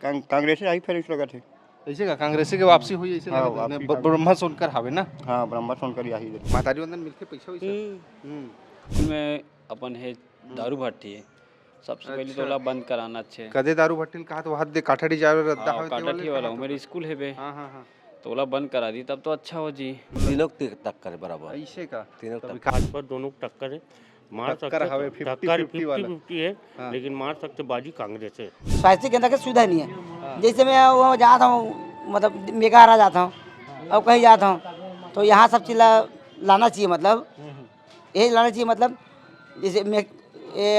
कांग्रेस आई फिर इस लगा थे ऐसे का कांग्रेस के वापसी हुई ऐसे हाँ, लगा वापसी ब्रह्मा सोनकर हवे ना हाँ ब्रह्मा सोनकर आई इधर मातारी वंदन मिलके पैसा वैसा में अपन है दारू भट्टी है सबसे पहले तो ओला बंद कराना अच्छे कदे दारू भट्टिल कहा तो वहां दे काठड़ी जावे रद्दा हवे ते काटाठी वाला मेरे स्कूल है बे हां हां हां तो ओला बंद करा दी तब तो अच्छा हो जी तीनों की टक्कर है बराबर ऐसे का तीनों तभी भाजपा दोनों टक्कर है मार टक्कर सकते हवे 50-50 वाला 50-50 है लेकिन मार सकते बाजी कांग्रेस है स्वास्थ्य केंद्र की सुविधा नहीं है। जैसे मैं वो जाता हूँ मतलब मेघारा जाता हूँ और कहीं जाता हूँ तो यहाँ सब चीज़ लाना चाहिए मतलब यही लाना चाहिए मतलब जैसे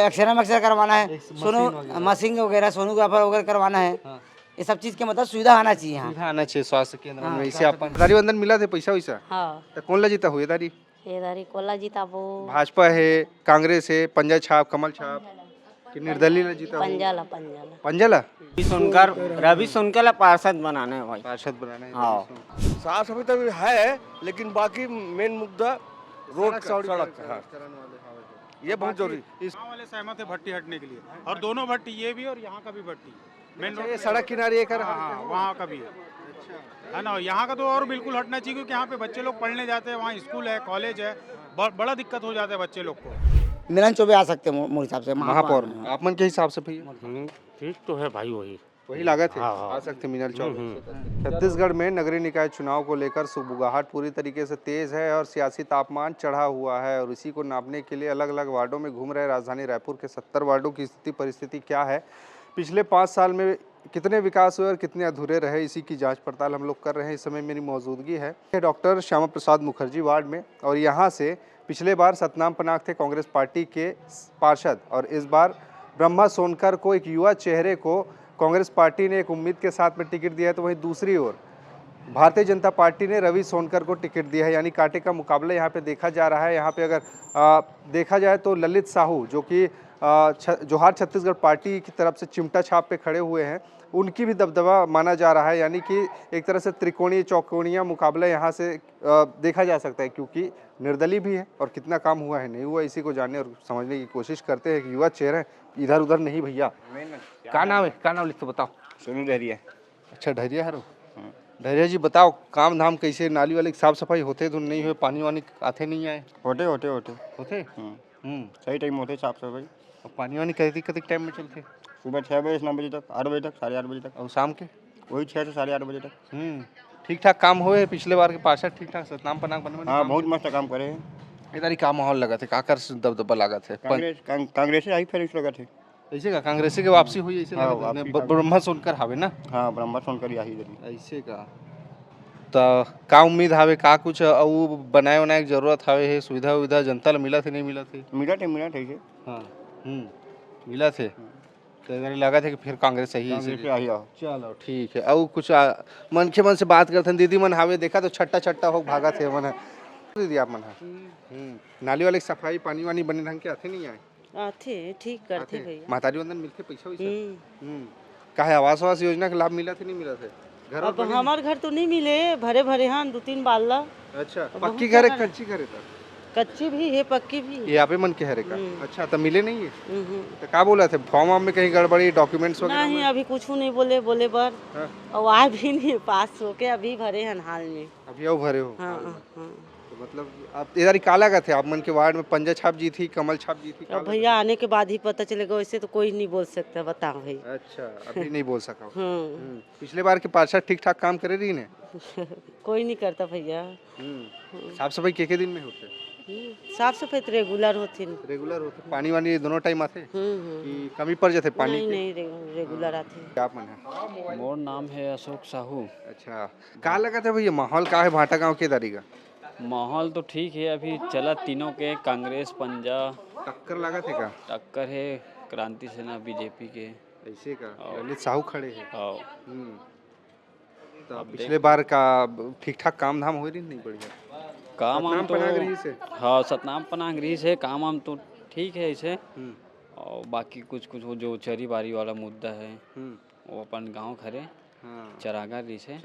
अक्षर करवाना है सोनू मशीन वगैरह सोनोग्राफर वगैरह करवाना है ये सब चीज़ के मतलब सुविधा आना चाहिए यहाँ। सुविधा आना चाहिए स्वास्थ्य केंद्र में ऐसे अपन दारी वंदन मिला थे पैसा वैसा हाँ तो कौन ला जीता हुए दारी इधर कोला जीता वो भाजपा है कांग्रेस है पंजा छाप कमल छाप कि निर्दलीय ला जीता पंजाला पंजाला रवि सोनकर पार्षद बनाना है भाई पार्षद बनाना है हाँ साफ सफाई तो है लेकिन बाकी मेन मुद्दा रोड सड़क हाँ ये बहुत जरूरी इस वाले सहमत है भट्टी हटने के लिए और दोनों भट्टी ये भी और यहाँ का भी भट्टी मेन रोड ये सड़क किनारे एक हाँ वहाँ का भी है ना। यहाँ का तो और बिल्कुल हटना चाहिए क्योंकि यहाँ पे बच्चे लोग पढ़ने जाते हैं वहाँ स्कूल है कॉलेज है बड़ा दिक्कत हो जाता है बच्चे लोग को। मिलन चौबे आ सकते हैं मेरे हिसाब से महापौर आप मन के हिसाब से भैया ठीक तो है भाई वही लागत है आ सकते मीनल चौबे। छत्तीसगढ़ में नगरीय निकाय चुनाव को लेकर सुबुगाहट पूरी तरीके से तेज है और सियासी तापमान चढ़ा हुआ है और इसी को नापने के लिए अलग अलग वार्डों में घूम रहे राजधानी रायपुर के 70 वार्डों की स्थिति परिस्थिति क्या है, पिछले 5 साल में कितने विकास हुए और कितने अधूरे रहे, इसी की जांच पड़ताल हम लोग कर रहे हैं। इस समय मेरी मौजूदगी है डॉक्टर श्यामा प्रसाद मुखर्जी वार्ड में और यहाँ से पिछले बार सतनाम पनाग थे कांग्रेस पार्टी के पार्षद और इस बार ब्रह्मा सोनकर को एक युवा चेहरे को कांग्रेस पार्टी ने एक उम्मीद के साथ में टिकट दिया है तो वहीं दूसरी ओर भारतीय जनता पार्टी ने रवि सोनकर को टिकट दिया है, यानी कांटे का मुकाबला यहाँ पे देखा जा रहा है। यहाँ पे अगर देखा जाए तो ललित साहू जो कि जोहार छत्तीसगढ़ पार्टी की तरफ से चिमटा छाप पे खड़े हुए हैं, उनकी भी दबदबा माना जा रहा है, यानी कि एक तरह से त्रिकोणीय चौकोणीय मुकाबला यहाँ से देखा जा सकता है क्योंकि निर्दलीय भी है और कितना काम हुआ है नहीं हुआ इसी को जानने और समझने की कोशिश करते हैं। युवा चेहरे इधर उधर नहीं भैया, क्या नाम है, क्या नाम लिखते बताओ। सोनू डहरिया। अच्छा डहरिया है डहरिया जी, बताओ काम धाम कैसे, नाली वाली साफ सफाई होते तो नहीं हुए, पानी वानी आते नहीं आए होते होते होते होते सही टाइम होते साफ सफाई। और पानी वानी कति टाइम में चलते, सुबह 6 बजे से 9 बजे तक, 8 बजे तक, 8:30 बजे तक और शाम के वही 6 से 8:30 बजे तक। ठीक ठाक काम हुए पिछले बार के पार्षद ठीक ठाक सतनाम पनाग बने हाँ बहुत मस्त काम करे हैं। इधर ही क्या माहौल लगा थे, काकर दबदबा लगा थे कांग्रेस आई फिर इस लगा थे ऐसे का कांग्रेस के वापसी हुई ऐसे हाँ, ब्रह्मा सोनकर हवे ना हाँ ब्रह्मा सोनकर आई इधर ऐसे का तो का उम्मीद हवे का कुछ और बनाए बनाए जरूरत हवे है, सुविधा उविधा जनता ला मिला थे नहीं मिला थे मिला थे हाँ मिला थे तो इधर लगा था कि फिर कांग्रेस सही आई आओ। चलो ठीक है। और कुछ मन के मन से बात करते दीदी मन हावे देखा तो छट्टा हो भागा थे मन दीदी आप मन नाली वाले सफाई पानी वानी बने ढंग के आते नहीं आए आते ठीक करते भैया मातारी वंदन मिलते पैसा वैसा काहे आवास योजना का लाभ मिला थे नहीं मिला थे घर अब हमारे घर तो नहीं मिले, भरे भरे हाँ 2-3 बाला। अच्छा पक्की घर है कच्ची घर है कच्ची भी है पक्की भी ये यहाँ पे मन के हरे का अच्छा तो मिले नहीं है तो क्या बोला थे फॉर्म में कहीं गड़बड़ी डॉक्यूमेंट्स वगैरह नहीं अभी कुछ नहीं बोले बार और आ भी नहीं पास होके अभी भरे हैं हाल में अभी आओ भरे हो हाँ तो मतलब आप इधर ही काला का थे आप मन के वार्ड में पंजा छाप जी थी कमल छाप जी थी अब भैया आने के बाद ही पता चलेगा, वैसे तो कोई नहीं बोल सकता बताओ भाई। अच्छा अभी नहीं बोल सका पिछले बार के पार्षद ठीक ठाक काम करे रही ने कोई नहीं करता भैया। साफ सफाई के दिन में होते साफ सफाई तो रेगुलर होती पानी वानी दोनों टाइम आते कि कमी पड़ जाते पानी नहीं रेगुलर आते। क्या मन है? मोर नाम है अशोक साहू। अच्छा क्या लगा था भैया माहौल का है भाटा गांव के दारी का? माहौल तो ठीक है, अभी चला तीनों के कांग्रेस पंजा टक्कर लगा थे का? टक्कर है क्रांति सेना बीजेपी के ऐसे का ललित साहू खड़े हैं। तो पिछले बार का ठीक ठाक काम धाम हो रही नहीं बढ़िया काम हम तो से हाँ सतनाम पनागरी से काम हम तो ठीक है इसे और बाकी कुछ वो जो चरी बारी वाला मुद्दा है वो अपन गांव खरे चरागा री से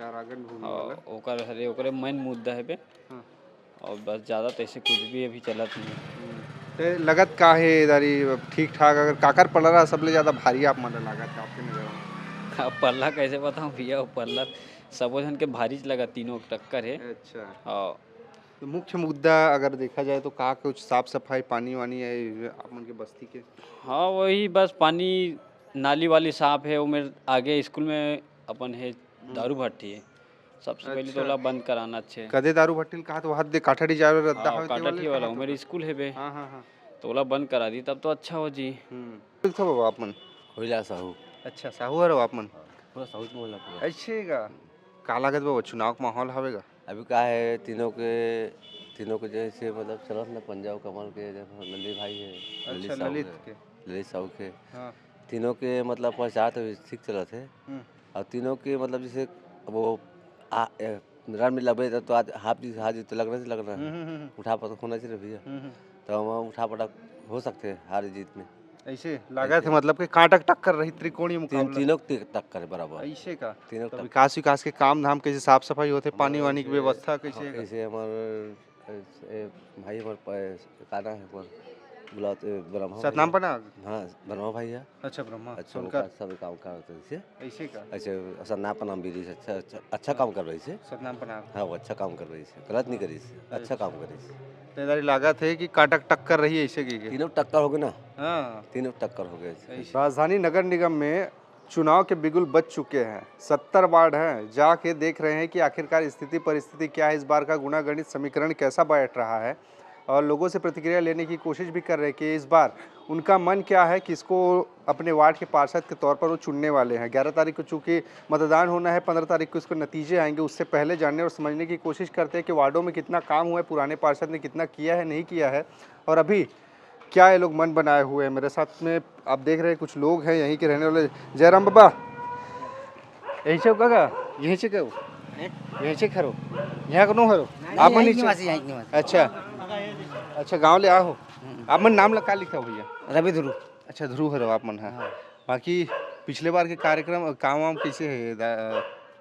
ओकर हरे ओकरे मेन मुद्दा है बे और बस ज़्यादा तो ऐसे कुछ भी अभी चलत नहीं लगत का है इधर ठीक ठाक अगर काकर पड़ रहा सबले ज़्यादा भारी आप मन लागत आपके नजर अब पल्ला कैसे बताऊँ भैया, वो पल्ला सबो जन के भारी लगा, तीनों की टक्कर है। अच्छा, और तो मुख्य मुद्दा अगर देखा जाए तो का कुछ साफ सफाई पानी वानी है अपन के बस्ती के? हाँ वही बस पानी नाली वाली साफ है, वो मेरे आगे स्कूल में अपन है दारू भट्टी है, सबसे पहले तो ओला बंद कराना अच्छे। कदे दारू भट्टी कहा तो वहां दे काठाड़ी जावे रद्दा हाँ होते काटाठी वाला वो मेरे स्कूल है बे, हाँ हाँ हाँ तो ओला बंद करा दी तब तो अच्छा हो जी। ठीक था बाबा आपन। होइला साहू अच्छा साहू हरो आपन पूरा साहू में बोला पूरा। अच्छे का का लागत बाबा चुनाव का माहौल हवेगा? अभी का है तीनों के जैसे मतलब चलत ना पंजाब कमल के ललित भाई है, अच्छा साहू ललित है, के ललित साहू के हाँ तीनों के मतलब प्रचार तो ठीक चलत है। और तीनों के मतलब जैसे वो रन में लगे तो आज हाथ तो लगना उठा पटक होना चाहिए भैया, तो हम उठा पटक हो सकते हैं हार जीत में। ऐसे लगा थे मतलब कि कांटक टक्कर रही त्रिकोणीय मुकाबला तीनों की टक्कर है बराबर। ऐसे का तीनों तो विकास के काम धाम कैसे साफ सफाई होते, पानी वानी की व्यवस्था कैसे? कैसे हमारे भाई हमारे काना है पर बुलाते ब्रह्मा सतनाम पना? हाँ ब्रह्मा भाई है। अच्छा ब्रह्मा अच्छा सुनकर उनका सब काम करते हैं ऐसे का अच्छा सतनाम पनाम भी रही है, अच्छा काम कर रही है। सतनाम पना हाँ वो अच्छा काम कर रही है, गलत नहीं करी है, अच्छा काम कर रही है। तेदारी लागत है कि कांटक टक्कर रही ऐसे की तीनों टक्कर हो गए ना, हाँ तीनों टक्कर हो गए। राजधानी नगर निगम में चुनाव के बिगुल बज चुके हैं, 70 वार्ड हैं, जाके देख रहे हैं कि आखिरकार स्थिति परिस्थिति क्या है, इस बार का गुणागणित समीकरण कैसा बैठ रहा है, और लोगों से प्रतिक्रिया लेने की कोशिश भी कर रहे हैं कि इस बार उनका मन क्या है, किसको अपने वार्ड के पार्षद के तौर पर वो चुनने वाले हैं। 11 तारीख को चूँकि मतदान होना है, 15 तारीख को इसको नतीजे आएंगे, उससे पहले जानने और समझने की कोशिश करते हैं कि वार्डों में कितना काम हुआ है, पुराने पार्षद ने कितना किया है नहीं किया है, और अभी क्या ये लोग मन बनाए हुए हैं। मेरे साथ में आप देख रहे हैं कुछ लोग हैं यहीं के रहने वाले। जयराम बाबा यही से का यहीं से कहो यहीं से खरो यहाँ को हरो आप मन अच्छा अच्छा गांव ले आओ आप मन नाम लगा लिखा भैया? रवि ध्रुव। अच्छा ध्रुव हरो आप मन। हाँ बाकी पिछले बार के कार्यक्रम काम वाम कैसे है?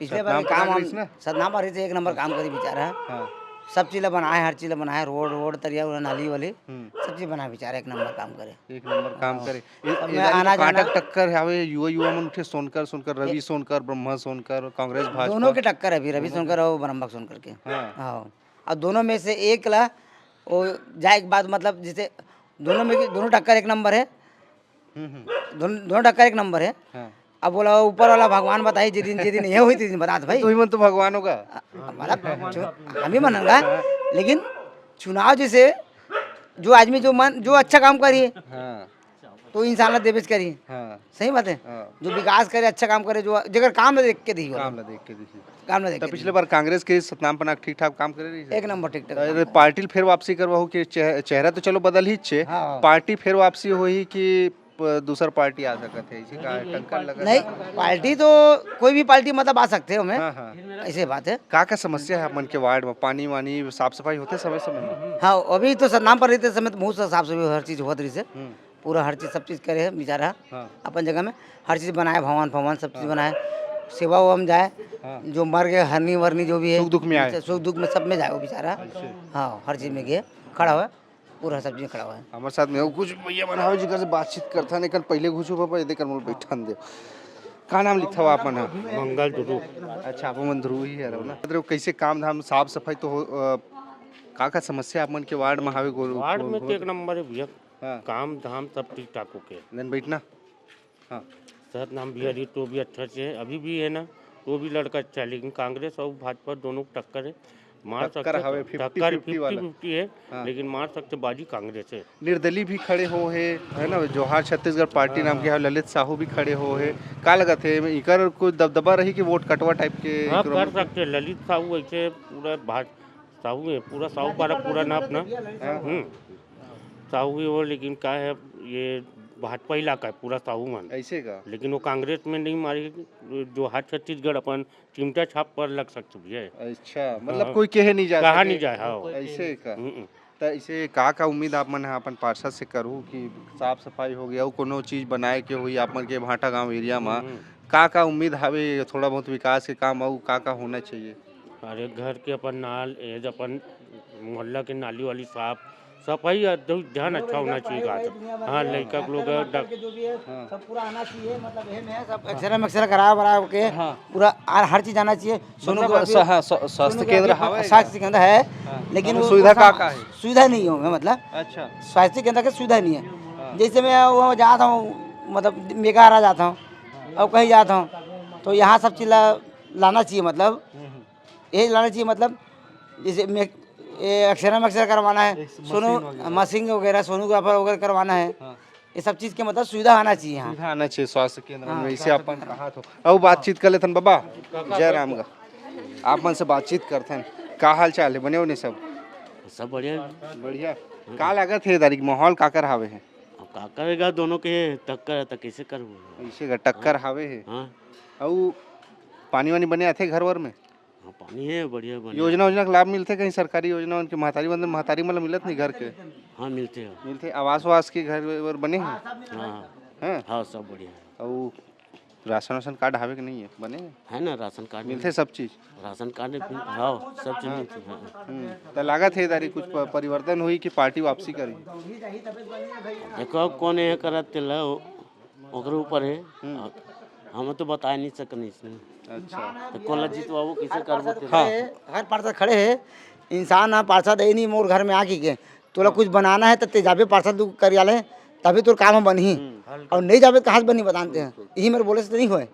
पिछले बार सतनाम काम पना हम सदनाम पर एक नंबर काम करी बेचारा, हाँ सब चीज़ बनाए, हर चीज़ बनाए, रोड तरिया नाली वाली सब चीज़ बनाए बेचारा, एक नंबर काम करे, एक नंबर काम करे। सब में आना जाना कांटक टक्कर है युवा मन उठे, सोनकर रवि सोनकर ब्रह्मा सोनकर कांग्रेस भाजपा दोनों के टक्कर है अभी, रवि सोनकर और ब्रह्मक सोनकर के। हाँ हाँ और दोनों में से एक ला वो जाए के बाद मतलब जैसे दोनों टक्कर एक नंबर है, दोनों टक्कर एक नंबर है। हाँ अब बोला ऊपर वाला भगवान बताइए जिस दिन ये हुई थी बता भाई, तो ही मन तो भगवान होगा मतलब हम भी मानूंगा, लेकिन चुनाव जैसे जो आदमी जो अच्छा काम करिए हाँ तो इंसान देवेश करिए, हाँ सही बात है। हाँ जो विकास करे, अच्छा काम करे, जो जगह काम देख के दी काम ला देख के देखिए। काम ना देख तो के पिछले बार कांग्रेस के सतनाम पना ठीक ठाक काम करे रही एक नंबर ठीक ठाक। अरे पार्टी फिर वापसी करवाहू कि चेहरा तो चलो बदल ही छे, हाँ। पार्टी फिर वापसी होई कि दूसर पार्टी आ सकत है इसी का टक्कर लगा? नहीं पार्टी तो कोई भी पार्टी मतलब आ सकते हो हमें, हाँ हाँ ऐसे बात है। का समस्या है मन के वार्ड में? पानी वानी साफ सफाई होते समय में? हाँ अभी तो सदनाम पर रहते समय तो बहुत साफ सफाई हर चीज़ होत रही से, पूरा हर चीज़ सब चीज़ करे है बेचारा, हाँ अपन जगह में हर चीज़ बनाए, भवन सब चीज़ बनाए, सेवा हम जाए, जो मर गए हरनी वरनी जो भी है सुख दुख में आए, सुख दुख में सब में जाए वो बेचारा। हाँ हर चीज़ में गए, खड़ा हुआ पूरा सब चीज़ खड़ा हुआ है। हमारे साथ में वो कुछ भैया बनाओ जिकर से बातचीत करता नहीं, कल पहले घुसो पापा ये कर मोल बैठन दे। का नाम लिखा हुआ अपन? मंगल ध्रुव। अच्छा आप मन ध्रुव ही है रहो ना। मतलब कैसे काम धाम साफ सफाई तो का समस्या अपन के वार्ड में हावे? वार्ड में तो एक नंबर है भैया, हाँ काम धाम सब ठीक ठाक होके। दिन बैठना हाँ सत नाम भी हरी तो भी अच्छा से है, अभी भी है ना तो भी लड़का अच्छा है, लेकिन कांग्रेस और भाजपा दोनों को टक्कर है, मार सकते टक्कर हवे 50-50 वाला। 50-50 है, लेकिन मार सकते बाजी कांग्रेस है। निर्दलीय भी खड़े हो है ना, जोहार छत्तीसगढ़ पार्टी नाम के ललित साहू भी खड़े हो है, का लगत है इकर कोई दबदबा रही कि वोट कटवा टाइप के? हाँ कर सकते हैं, ललित साहू ऐसे पूरा साहू है, पूरा साहू पारा पूरा ना अपना साहू ही हो, लेकिन क्या है ये भाजपा इलाका है पूरा साहू मान ऐसे का, लेकिन वो कांग्रेस में नहीं मारी, जो हाथ छत्तीसगढ़ अपन चिमटा छाप पर लग सकते भी है। अच्छा मतलब कोई कहे नहीं जा कहा नहीं जाए। हाँ ऐसे का। तो इसे का उम्मीद आप मन है अपन पार्षद से करूँ कि साफ सफाई हो गया, कोनो चीज बनाए के हुई अपन के भाटा गांव एरिया में का उम्मीद हवे? थोड़ा बहुत विकास के काम और का होना चाहिए? अरे घर के अपन नाल एज अपन मोहल्ला के नाली वाली साफ सफाई जो ध्यान अच्छा होना चाहिए कहा था। हाँ लड़का लोग जो भी है सब पूरा आना चाहिए, मतलब ये में सब एक्सरे करा बरा के पूरा हर चीज आना चाहिए। स्वास्थ्य केंद्र स्वास्थ्य केंद्र है, लेकिन वो सुविधा का है? सुविधा नहीं होगा, मतलब अच्छा स्वास्थ्य केंद्र की सुविधा नहीं है। जैसे मैं वो जाता हूँ, मतलब मेघारा जाता हूँ और कहीं जाता हूँ, तो यहाँ सब चीज़ लाना चाहिए, मतलब यही लाना चाहिए, मतलब जैसे एक्सरे करवाना है, सोनू मशीन वगैरह सोनोग्राफर वगैरह करवाना है, ये सब चीज़ के मतलब सुविधा आना चाहिए यहाँ। सुविधा आना चाहिए स्वास्थ्य केंद्र में। इसे अपन कहा तो अब बातचीत कर लेते बाबा जय राम गा, आप मन से बातचीत करते हैं, का हाल चाल है, बने होने सब सब बढ़िया बढ़िया। का लागत है तारीख माहौल काकर हावे है? अब का करेगा, दोनों के टक्कर है तो कैसे करबो। ऐसे का टक्कर हावे है। हाँ और पानी वानी बने आते घर वर में? हाँ पानी है बढ़िया बने। योजना का लाभ मिलते कहीं सरकारी योजना उनके महतारी बंधन महतारी मतलब मिलत नहीं घर के? हाँ मिलते हैं। मिलते आवास वास के घर वर बने हैं? हाँ हैं? हाँ सब बढ़िया है। और राशन वाशन कार्ड हावे के नहीं है? बने है ना राशन कार्ड मिलते सब चीज? राशन कार्ड हाँ सब चीज मिलती है। हाँ। तो लागत है तारी कुछ परिवर्तन हुई कि पार्टी वापसी करी? देखो कौन है करत तेला ओकरे ऊपर है, हम तो बता नहीं सकनी इसमें। अच्छा तो कोला जीतवाबो कैसे करबो तेरा? हाँ हर पार्षद खड़े है, इंसान ना पार्षद है नहीं मोर घर में आके के तोला कुछ बनाना है तो ते जाबे पार्षद कार्यालय, तभी तो काम बनी, और नहीं जाबे कहाँ से बनी बताते हैं, यही मेरे बोले से तो नहीं हुए।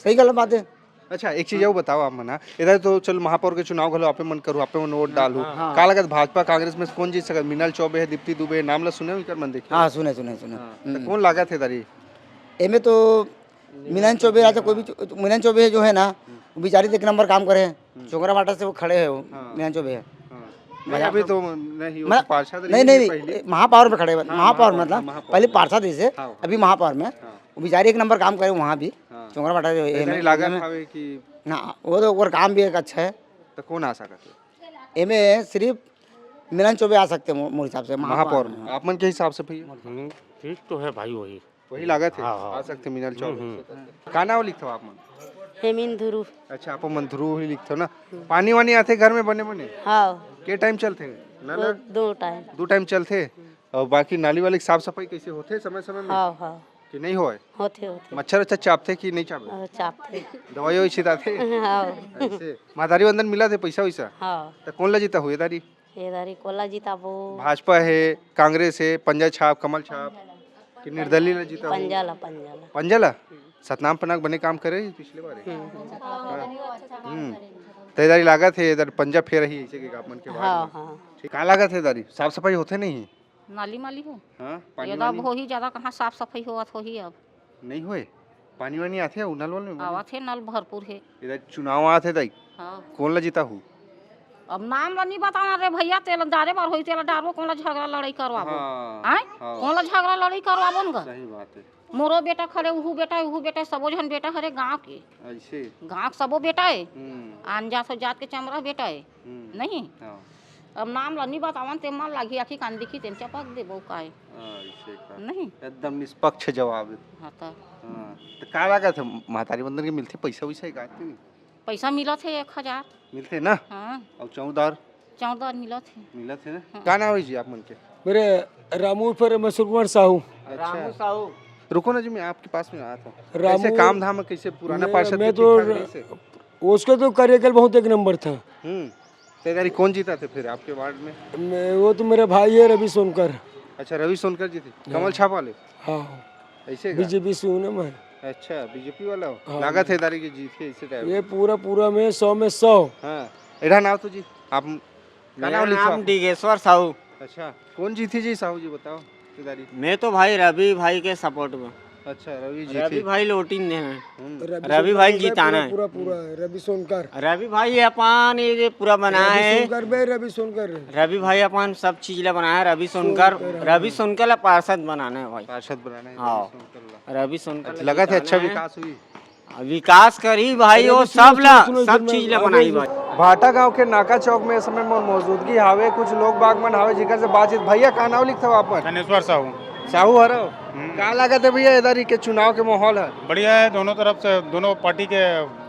सही गलत बात है। अच्छा एक चीज और बताओ आप मना, इधर तो चल महापौर के चुनाव घलो आपे मन करू, आपे मन वोट डालू, का लगत भाजपा कांग्रेस में कौन जीत सकत? मीनाल चौबे है, दीप्ति दुबे है, नाम ला सुने हो इनकर मन देखे? हाँ सुने सुने सुने। तो कौन लागत है तारी? एमे तो मिलन चौबे आता, कोई भी मिलन चौबे जो है ना वो बेचारी एक नंबर काम करे, चोकरा बाटा से वो खड़े है, वो मिलन चौबे है। नहीं अभी तो नहीं वो मतलब पार्षद नहीं नहीं महापौर में खड़े, महापौर मतलब पहले पार्षद जैसे, अभी महापौर में वो बेचारी एक नंबर काम करे वहाँ भी, चोकरा बाटा जो है लागत हावे कि ना, वो तो और काम भी एक अच्छा है। तो कौन आ सकत है? एमे सिर्फ मिलन चौबे आ सकते हैं मोर हिसाब से महापौर में। आप मन के हिसाब से भैया ठीक तो है भाई वही लागत है, आ सकते मीनाल चौबे। का नाम लिखते हो आप मन? हेमिन धुरु। अच्छा आप मन ध्रुव ही लिखते हो ना। पानी वानी आते घर में बने बने? हाँ के टाइम चलते? दो टाइम। 2 टाइम चलते। और बाकी नाली वाली साफ सफाई कैसे होते समय समय में? हाँ हाँ कि नहीं होए? होते मच्छर अच्छा चापते कि नहीं चापते? चापते। दवाई वही छिटाते? हाँ ऐसे महादारी बंधन मिला थे पैसा वैसा? हाँ तो कौन ला जीता हुए दारी? ये दारी कोला जीता वो भाजपा है, कांग्रेस है, पंजा छाप, कमल छाप कि निर्दलीय ला जीता? पंजाला पंजाला पंजाला सतनाम पनाक बने काम करे पिछले बार। तैयारी लागत है इधर पंजा फेर ही ऐसे के मन के हाँ हाँ ठीक का लागत है दारी साफ सफाई होते नहीं? नाली माली हो हाँ पानी ये वानी हो ही ज्यादा कहाँ साफ सफाई होवत हो ही अब नहीं होए? पानी वानी आते हैं नल वाल में? आवत है नल भरपूर है। इधर चुनाव आते दाई हाँ कौन ला जीता हूँ? अब नाम ला नहीं बताना रे भैया, तेल डारे बार होई तेल डारो, कौन ला झगड़ा लड़ाई करवाबो? आय कौन ला झगड़ा लड़ाई करवाबो न? सही बात है। मोरो बेटा खड़े, उहू बेटा सबो जन बेटा हरे गांव के, ऐसे गांव सबो बेटा है, आन जात हो जात के चमड़ा बेटा है नहीं। अब नाम ला नहीं बतावन ते मन लागी आखी कान दिखी तेन चपक देबो काय ऐसे का नहीं। एकदम निष्पक्ष जवाब है। हाँ तो का लागत है महातारी बंधन के मिलते पैसा वैसा का? पैसा मिलत है 1000 मिलते ना? हाँ और 14 मिलत है। मिलत है ना? का नाम है जी आप मन के? मेरे रामू पर मसूर कुमार साहू। रामू साहू रुको ना जी, मैं आपके पास में आया था। रामू कैसे काम धाम कैसे पुराना पार्षद मैं के तो ठीक-ठाक नहीं से? उसका तो कार्यकाल बहुत एक नंबर था। तैयारी कौन जीता थे फिर आपके वार्ड में? वो तो मेरा भाई है रवि सोनकर। अच्छा रवि सोनकर जी थे कमल छाप वाले? हाँ ऐसे बीजेपी से हूँ ना मैं। अच्छा बीजेपी वाला हो? लागत है दारी की जीत है ऐसे टाइम? ये पूरा में 100 में 100। हाँ इधर नाम तो जी आप का नाम लिखा? डिगेश्वर साहू। अच्छा कौन जीती जी साहू जी बताओ? मैं तो भाई रवि भाई के सपोर्ट में। अच्छा रवि जी रवि भाई लोटिन देना रवि रवि भाई जिताना है। पूरा रवि सोनकर। रवि भाई अपन ये पूरा बनाया है। रवि सोनकर रवि भाई अपन सब चीज ला बनाया है। रवि सोनकर ला पार्षद बनाना है भाई। पार्षद बनाना है? हाँ रवि सोनकर लगा थे अच्छा विकास हुई? विकास करी भाई वो सब चीज ला बनाई भाई। भाटा गांव के नाका चौक में इस समय मौजूदगी हावे कुछ लोग बाग मन हावे जिकर से बातचीत। भैया का नाम लिखता हो आप? धनेश्वर साहू। साहू हरो क्या लागत है भैया इधर ही के चुनाव के माहौल है? बढ़िया है, दोनों तरफ से दोनों पार्टी के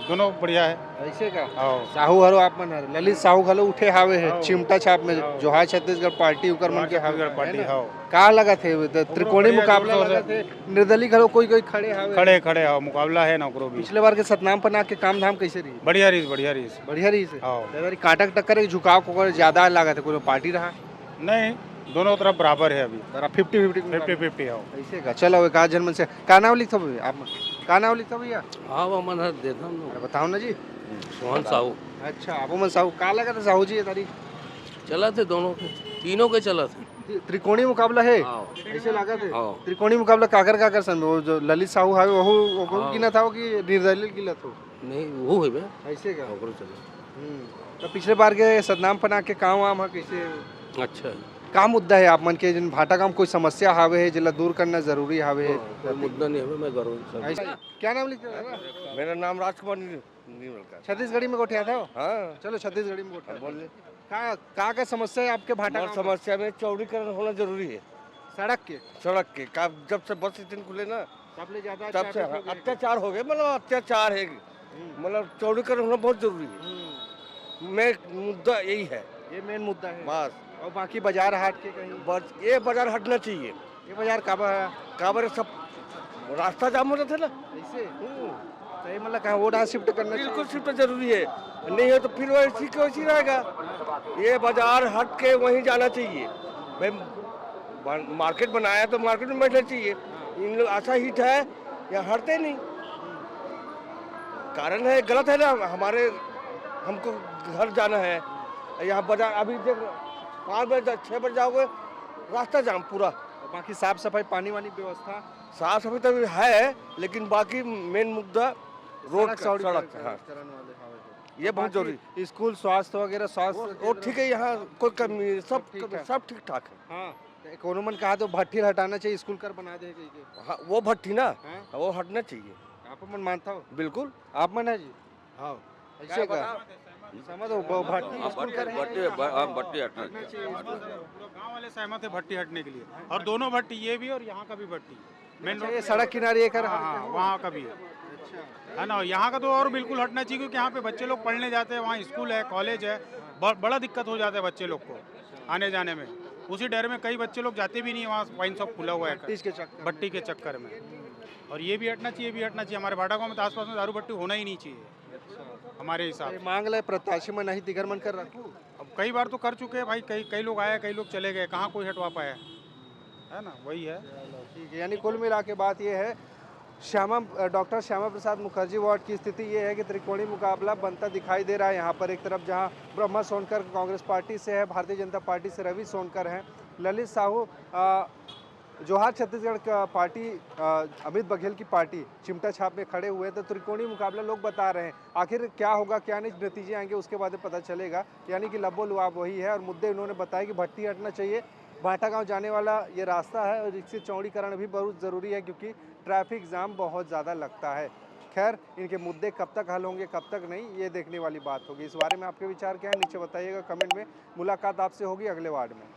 दोनों बढ़िया है। ऐसे का आओ साहू हरो आप मन हर ललित साहू घलो उठे हावे है चिमटा छाप में जो है छत्तीसगढ़ पार्टी उकर मन के हावे पार्टी आओ का लगत है त्रिकोणी मुकाबला लगत है निर्दलीय घलो कोई कोई खड़े हावे खड़े खड़े आओ मुकाबला है नौकरों भी। पिछले बार के सतनाम पना के काम धाम कैसे रही? बढ़िया रही बढ़िया रही। बढ़िया रही से आओ इधर काटक टक्कर के झुकाव को ज्यादा लागत है कोई पार्टी रहा नहीं, दोनों तरफ बराबर है अभी 50-50 आओ ऐसे का चलो एक आज जन्म से का नाम लिखता भैया आप का नाम लिखता भैया? हाँ वो मन देता अरे बताओ ना जी। सोहन साहू अच्छा आप मन साहू का लगा था साहू जी ये तारीख चला थे दोनों के तीनों के चला थे। त्रिकोणी मुकाबला है ऐसे लगा थे त्रिकोणी मुकाबला काकर सन वो जो ललित साहू है वो गिना था कि निर्दलीय गिला था? नहीं वो है बे ऐसे का चला। तो पिछले बार के सतनाम पना के काम वाम है कैसे अच्छा का मुद्दा है आप मन के जिन भाटा काम कोई समस्या हावे है जिला दूर करना जरूरी हावे है? कोई मुद्दा नहीं है मैं गौरव ऐसा क्या नाम लिखते हो? मेरा नाम राजकुमार नीमलकर। छत्तीसगढ़ी में गोठिया था? हाँ चलो छत्तीसगढ़ी में गोठिया बोलिए। का समस्या है आपके भाटा हमारी समस्या में चौड़ीकरण होना जरूरी है सड़क के का जब से बस स्टैंड खुले ना तब से अत्याचार हो गए, मतलब अत्याचार है, मतलब चौड़ीकरण होना बहुत जरूरी है। मैं मुद्दा यही है, ये मेन मुद्दा है बस। और बाकी बाजार हाट के कहीं ये बाजार हटना चाहिए। ये बाजार काबर सब रास्ता जाम हो जाता है ना ऐसे सही मतलब कहाँ वो शिफ्ट करना बिल्कुल शिफ्ट जरूरी है, नहीं है तो फिर वैसी के वैसी रहेगा। ये बाजार हट के वहीं जाना चाहिए भाई, मार्केट बनाया तो मार्केट में बैठना चाहिए। इन लोग ऐसा हिट है या हटते नहीं, कारण है गलत है ना। हमारे हमको घर जाना है, यहाँ बाजार अभी 5 बजे 6 बजे जाओगे रास्ता जाम पूरा। बाकी साफ सफाई पानी वानी व्यवस्था साफ सफाई तो है, लेकिन बाकी मेन मुद्दा रोड सड़क। हाँ ये बहुत जरूरी। स्कूल स्वास्थ्य वगैरह स्वास्थ्य वो ठीक है, यहाँ कोई कमी सब ठीक ठाक है। हाँ कोनो मन कहा तो भट्टी हटाना चाहिए, स्कूल कर बना दे। हाँ वो भट्टी ना वो हटना चाहिए। आप मन मानता हो? बिल्कुल आप मन है जी। हाँ ऐसे का समझो भट्टी स्कूल कर भट्टी हटना गाँव वाले सहमत है भट्टी हटने के लिए, और दोनों भट्टी ये भी और यहाँ का भी भट्टी मेन ये सड़क किनारे ये कर वहाँ का भी है ना। यहाँ का तो और बिल्कुल हटना चाहिए, क्योंकि यहाँ पे बच्चे लोग पढ़ने जाते हैं, वहाँ स्कूल है कॉलेज है, बड़ा दिक्कत हो जाता है बच्चे लोग को आने जाने में। उसी डर में कई बच्चे लोग जाते भी नहीं, वहाँ वाइन शॉप खुला हुआ है भट्टी के चक्कर में। और ये भी हटना चाहिए, हमारे भाटा गाँव में तो आसपास में दारू भट्टी होना ही नहीं चाहिए हमारे हिसाब से। मांग ले प्रत्याशी में नहीं दिगर मन कर रखूँ। अब कई बार तो कर चुके हैं भाई, कई लोग आए, कई लोग चले गए, कहाँ कोई हटवा पाया है ना, वही है। ठीक है, यानी कुल मिला के बात ये है डॉक्टर श्यामा प्रसाद मुखर्जी वार्ड की स्थिति ये है कि त्रिकोणी मुकाबला बनता दिखाई दे रहा है। यहाँ पर एक तरफ जहाँ ब्रह्मा सोनकर कांग्रेस पार्टी से है, भारतीय जनता पार्टी से रवि सोनकर हैं, ललित साहू जोहार छत्तीसगढ़ का पार्टी अमित बघेल की पार्टी चिमटा छाप में खड़े हुए। तो त्रिकोणी मुकाबला लोग बता रहे हैं, आखिर क्या होगा क्या नहीं नतीजे आएंगे उसके बाद पता चलेगा। यानी कि लब्बो लुआब वही है। और मुद्दे उन्होंने बताया कि भट्टी हटना चाहिए, भाटा गांव जाने वाला ये रास्ता है और इससे चौड़ीकरण भी बहुत ज़रूरी है, क्योंकि ट्रैफिक जाम बहुत ज़्यादा लगता है। खैर इनके मुद्दे कब तक हल होंगे कब तक नहीं, ये देखने वाली बात होगी। इस बारे में आपके विचार क्या है नीचे बताइएगा कमेंट में। मुलाकात आपसे होगी अगले वार्ड में।